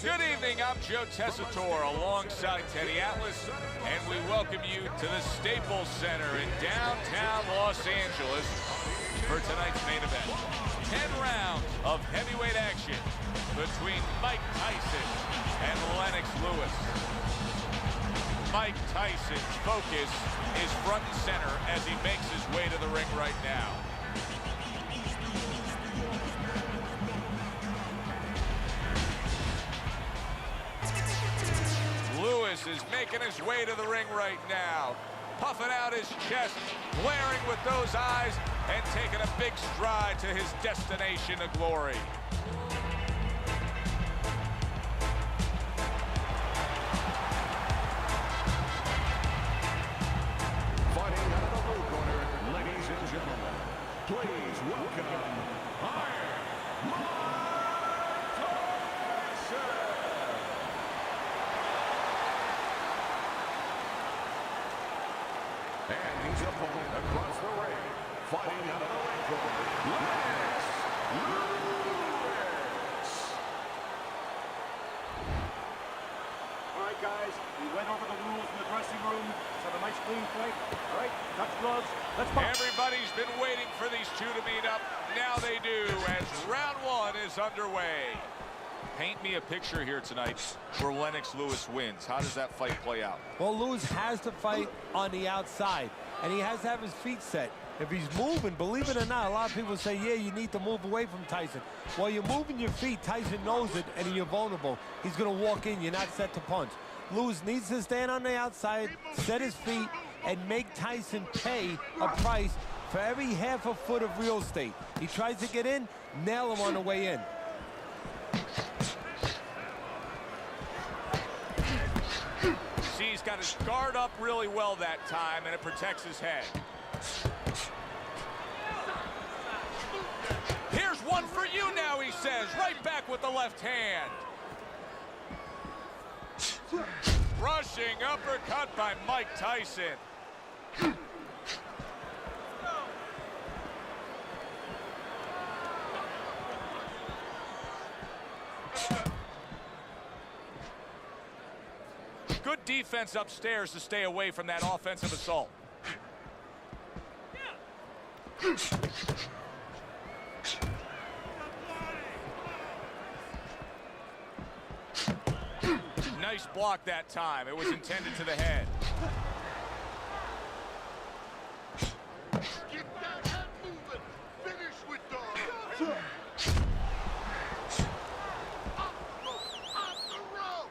Good evening, I'm Joe Tessitore alongside Teddy Atlas, and we welcome you to the Staples Center in downtown Los Angeles for tonight's main event. 10 rounds of heavyweight action between Mike Tyson and Lennox Lewis. Mike Tyson's focus is front and center as he makes his way to the ring right now. Lewis is making his way to the ring right now, puffing out his chest, glaring with those eyes, and taking a big stride to his destination of glory. Fighting out of the blue corner, ladies and gentlemen, please welcome and his opponent across the ring, fighting out of the ring corner, Lennox Lewis. All right, guys, we went over the rules in the dressing room. Let's have a nice clean fight. All right, touch gloves. Let's box. Everybody's been waiting for these two to meet up. Now they do, as round one is underway. Paint me a picture here tonight where Lennox Lewis wins. How does that fight play out? Well, Lewis has to fight on the outside, and he has to have his feet set. If he's moving, believe it or not, a lot of people say, yeah, you need to move away from Tyson. While you're moving your feet, Tyson knows it, and you're vulnerable. He's going to walk in. You're not set to punch. Lewis needs to stand on the outside, set his feet, and make Tyson pay a price for every half a foot of real estate. He tries to get in, nail him on the way in. See, he's got his guard up really well that time, and it protects his head. Here's one for you now, he says, right back with the left hand. Rushing uppercut by Mike Tyson. Good defense upstairs to stay away from that offensive assault. Nice block that time. It was intended to the head. Get that head moving. Finish with the off the rope.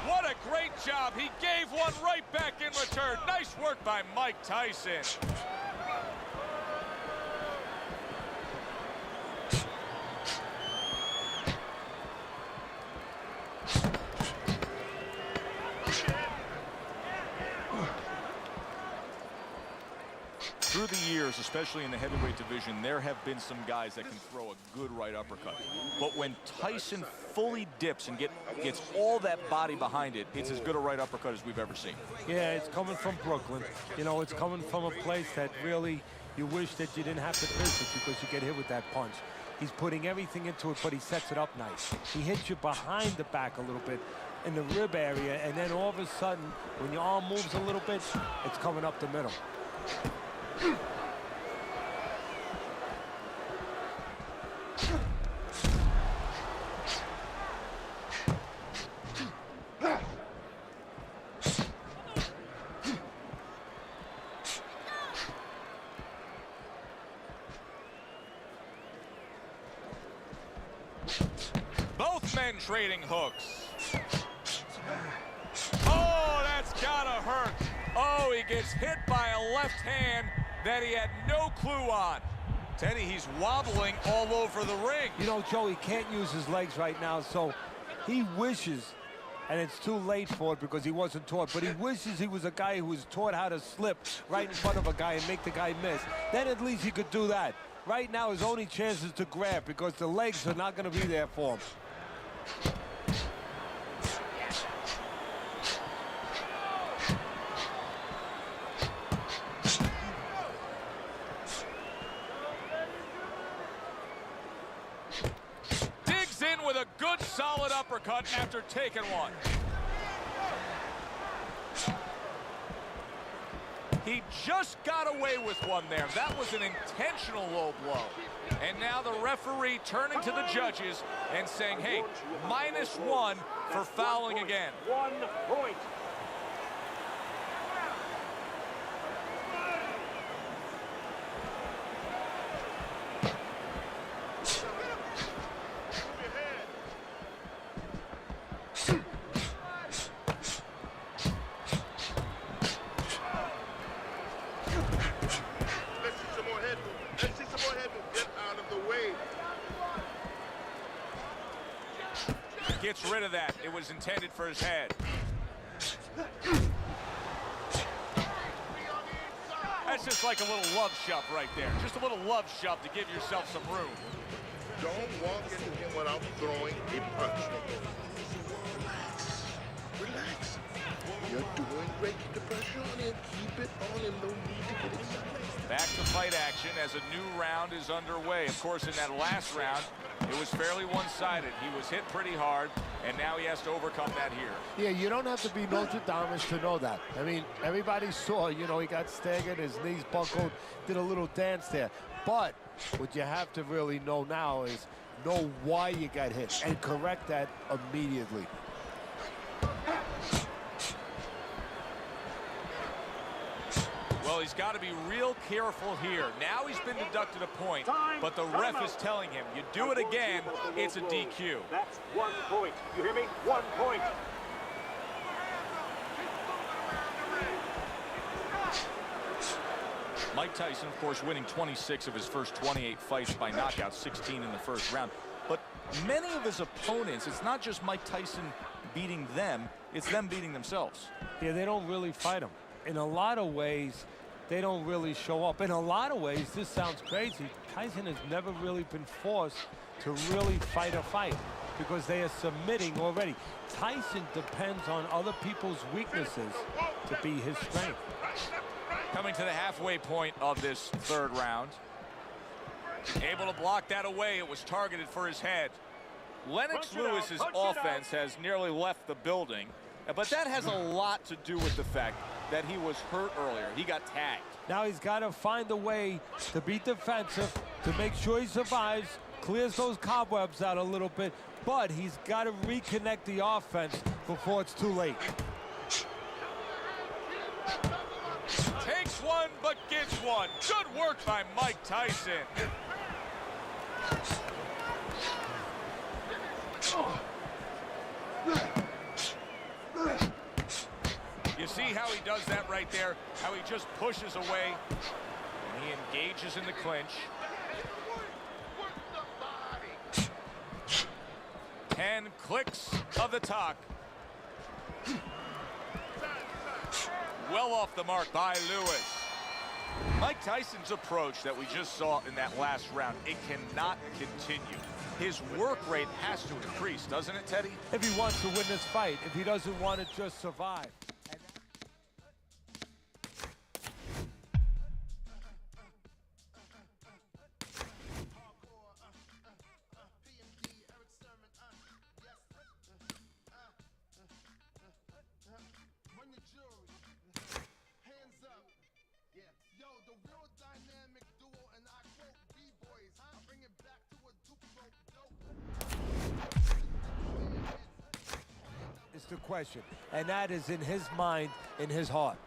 What a great job. He gave one right back in return. Nice work by Mike Tyson. Through the years, especially in the heavyweight division, there have been some guys that can throw a good right uppercut. But when Tyson fully dips and gets all that body behind it, it's as good a right uppercut as we've ever seen. Yeah, it's coming from Brooklyn. You know, it's coming from a place that really you wish that you didn't have to visit because you get hit with that punch. He's putting everything into it, but he sets it up nice. He hits you behind the back a little bit in the rib area, and then all of a sudden, when your arm moves a little bit, it's coming up the middle. Both men trading hooks. Oh, that's gotta hurt. Oh, he gets hit by a left hand that he had no clue on. Teddy, he's wobbling all over the ring. You know, Joe, he can't use his legs right now, so he wishes, and it's too late for it because he wasn't taught, but he wishes he was a guy who was taught how to slip right in front of a guy and make the guy miss. Then at least he could do that. Right now, his only chance is to grab because the legs are not going to be there for him. with a good solid uppercut after taking one. He just got away with one there. That was an intentional low blow. And now the referee turning to the judges and saying, hey, -1 for fouling again. 1 point. Gets rid of that. It was intended for his head. That's just like a little love shove right there. Just a little love shove to give yourself some room. Don't walk into him without throwing a punch. Relax. You're doing great. Keep the pressure on him. Keep it on him. No need to get excited. Back to fight action as a new round is underway. Of course, in that last round, it was fairly one-sided. He was hit pretty hard, and now he has to overcome that here. Yeah, you don't have to be Notre Dame to know that. I mean, everybody saw, you know, he got staggered, his knees buckled, did a little dance there. But what you have to really know now is know why you got hit and correct that immediately. Well, he's got to be real careful here. Now he's been deducted a point, but the ref is telling him, you do it again, it's a DQ. That's 1 point. You hear me? 1 point. Mike Tyson, of course, winning 26 of his first 28 fights by knockout, 16 in the first round. But many of his opponents, it's not just Mike Tyson beating them, it's them beating themselves. Yeah, they don't really fight him. In a lot of ways, they don't really show up. In a lot of ways, this sounds crazy, Tyson has never really been forced to really fight a fight because they are submitting already. Tyson depends on other people's weaknesses to be his strength. Coming to the halfway point of this third round. Able to block that away. It was targeted for his head. Lennox Lewis's offense has nearly left the building, but that has a lot to do with the fact that he was hurt earlier. He got tagged. Now he's got to find a way to be defensive, to make sure he survives, clears those cobwebs out a little bit, but he's got to reconnect the offense before it's too late. Takes one, but gets one. Good work by Mike Tyson. You see how he does that right there? How he just pushes away and he engages in the clinch. 10 clicks of the talk. Well off the mark by Lewis. Mike Tyson's approach that we just saw in that last round, it cannot continue. His work rate has to increase, doesn't it, Teddy? If he wants to win this fight, if he doesn't want to just survive. The question, and that is in his mind, in his heart.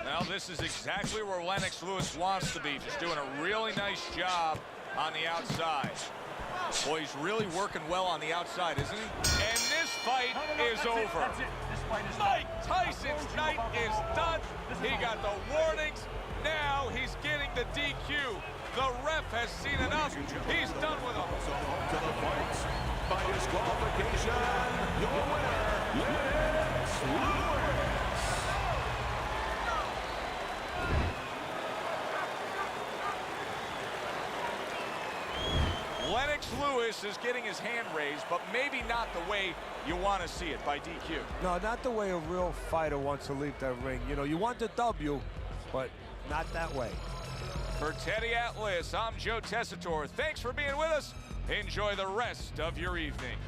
Now this is exactly where Lennox Lewis wants to be, just doing a really nice job on the outside. Boy, he's really working well on the outside, isn't he? And this fight is over. Mike Tyson's night is done. He got the warnings. Now he's getting the DQ. The ref has seen enough. He's done with him. To the fight by disqualification, your winner, Lennox Lewis. Lennox Lewis is getting his hand raised, but maybe not the way you want to see it, by DQ. No, not the way a real fighter wants to leave that ring. You know, you want the W, but not that way. For Teddy Atlas, I'm Joe Tessitore. Thanks for being with us. Enjoy the rest of your evening.